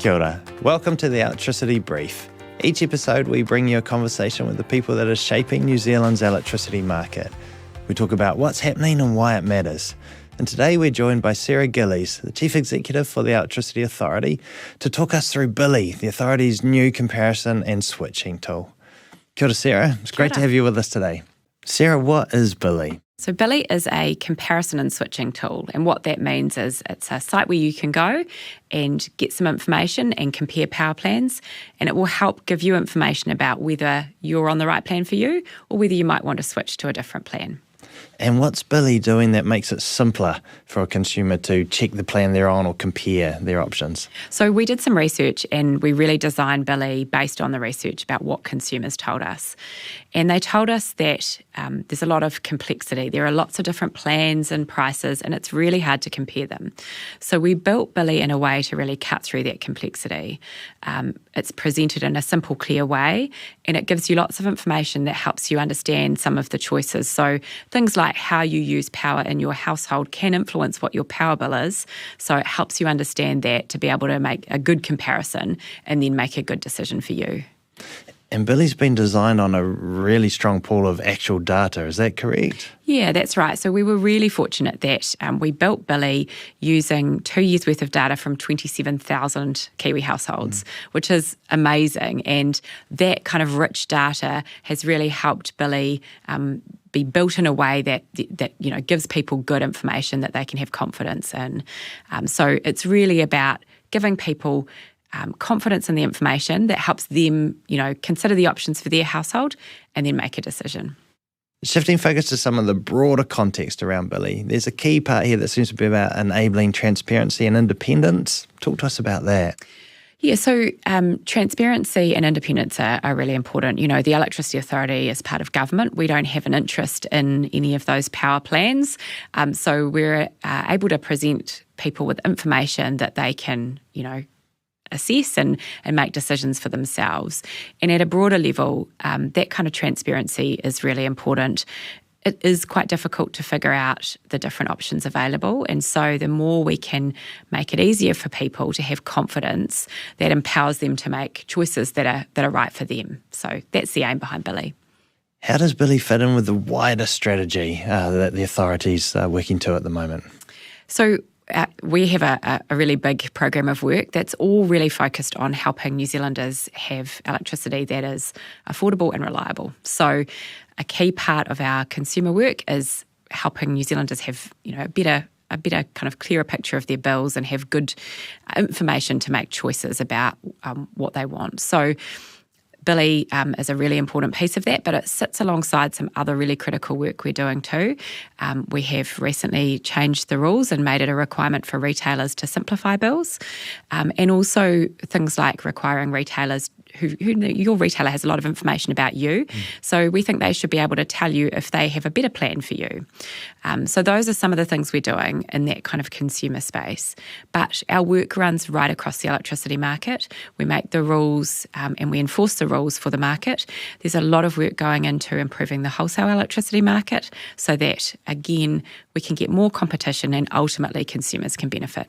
Kia ora. Welcome to the Electricity Brief. Each episode we bring you a conversation with the people that are shaping New Zealand's electricity market. We talk about what's happening and why it matters. And today we're joined by Sarah Gillies, the Chief Executive for the Electricity Authority, to talk us through Billy, the Authority's new comparison and switching tool. Kia ora, Sarah. It's great to have you with us today. Sarah, what is Billy? So Billy is a comparison and switching tool, and what that means is it's a site where you can go and get some information and compare power plans, and it will help give you information about whether you're on the right plan for you or whether you might want to switch to a different plan. And what's Billy doing that makes it simpler for a consumer to check the plan they're on or compare their options? So we did some research and we really designed Billy based on the research about what consumers told us. And they told us that there's a lot of complexity. There are lots of different plans and prices, and it's really hard to compare them. So we built Billy in a way to really cut through that complexity. It's presented in a simple, clear way, and it gives you lots of information that helps you understand some of the choices. So things like how you use power in your household can influence what your power bill is. So it helps you understand that to be able to make a good comparison and then make a good decision for you. And Billy's been designed on a really strong pool of actual data, is that correct? Yeah, that's right. So we were really fortunate that we built Billy using 2 years' worth of data from 27,000 Kiwi households, which is amazing. And that kind of rich data has really helped Billy be built in a way that gives people good information that they can have confidence in. So it's really about giving people confidence in the information that helps them, consider the options for their household and then make a decision. Shifting focus to some of the broader context around Billy, there's a key part here that seems to be about enabling transparency and independence. Talk to us about that. Yeah, so transparency and independence are really important. The Electricity Authority is part of government. We don't have an interest in any of those power plans. So we're able to present people with information that they can, assess and make decisions for themselves. And at a broader level, that kind of transparency is really important. It is quite difficult to figure out the different options available. And so the more we can make it easier for people to have confidence, that empowers them to make choices that are right for them. So that's the aim behind Billy. How does Billy fit in with the wider strategy that the authorities are working to at the moment? So we have a really big program of work that's all really focused on helping New Zealanders have electricity that is affordable and reliable. So a key part of our consumer work is helping New Zealanders have a better kind of clearer picture of their bills and have good information to make choices about what they want. So Billy is a really important piece of that, but it sits alongside some other really critical work we're doing too. We have recently changed the rules and made it a requirement for retailers to simplify bills, and also things like requiring retailers your retailer has a lot of information about you. So we think they should be able to tell you if they have a better plan for you. So those are some of the things we're doing in that kind of consumer space. But our work runs right across the electricity market. We make the rules and we enforce the rules for the market. There's a lot of work going into improving the wholesale electricity market so that, again, we can get more competition and ultimately consumers can benefit.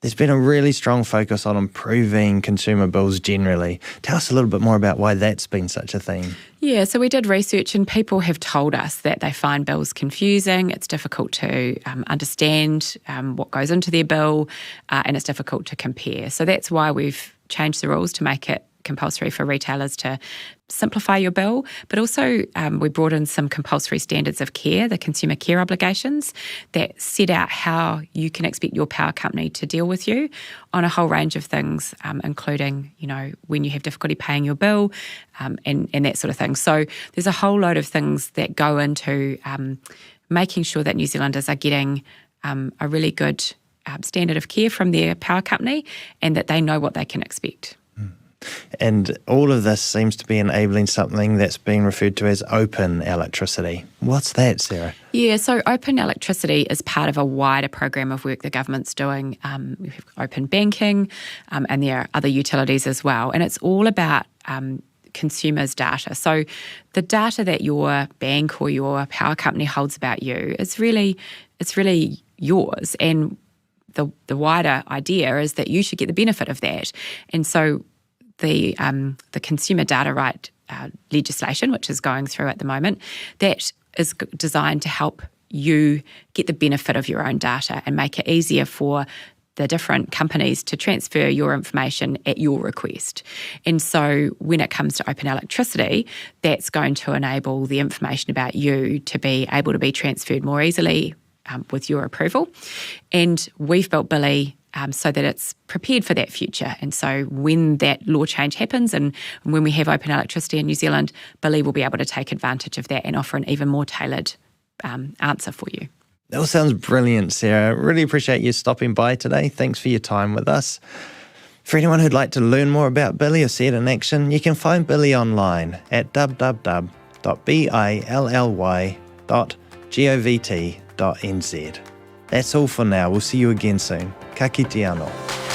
There's been a really strong focus on improving consumer bills generally. Tell us a little bit more about why that's been such a theme. Yeah, so we did research and people have told us that they find bills confusing, it's difficult to understand what goes into their bill, and it's difficult to compare. So that's why we've changed the rules to make it compulsory for retailers to simplify your bill, but also we brought in some compulsory standards of care, the consumer care obligations, that set out how you can expect your power company to deal with you on a whole range of things, including, when you have difficulty paying your bill and that sort of thing. So there's a whole load of things that go into making sure that New Zealanders are getting a really good standard of care from their power company and that they know what they can expect. And all of this seems to be enabling something that's being referred to as open electricity. What's that, Sarah? Yeah, so open electricity is part of a wider program of work the government's doing. We have open banking and there are other utilities as well. And it's all about consumers' data. So the data that your bank or your power company holds about you is really yours. And the wider idea is that you should get the benefit of that. And so the consumer data right legislation, which is going through at the moment, that is designed to help you get the benefit of your own data and make it easier for the different companies to transfer your information at your request. And so when it comes to open electricity, that's going to enable the information about you to be able to be transferred more easily with your approval. And we've built Billy so that it's prepared for that future. And so when that law change happens and when we have open electricity in New Zealand, Billy will be able to take advantage of that and offer an even more tailored answer for you. That all sounds brilliant, Sarah. Really appreciate you stopping by today. Thanks for your time with us. For anyone who'd like to learn more about Billy or see it in action, you can find Billy online at www.billy.govt.nz. That's all for now. We'll see you again soon. Ka kite anō.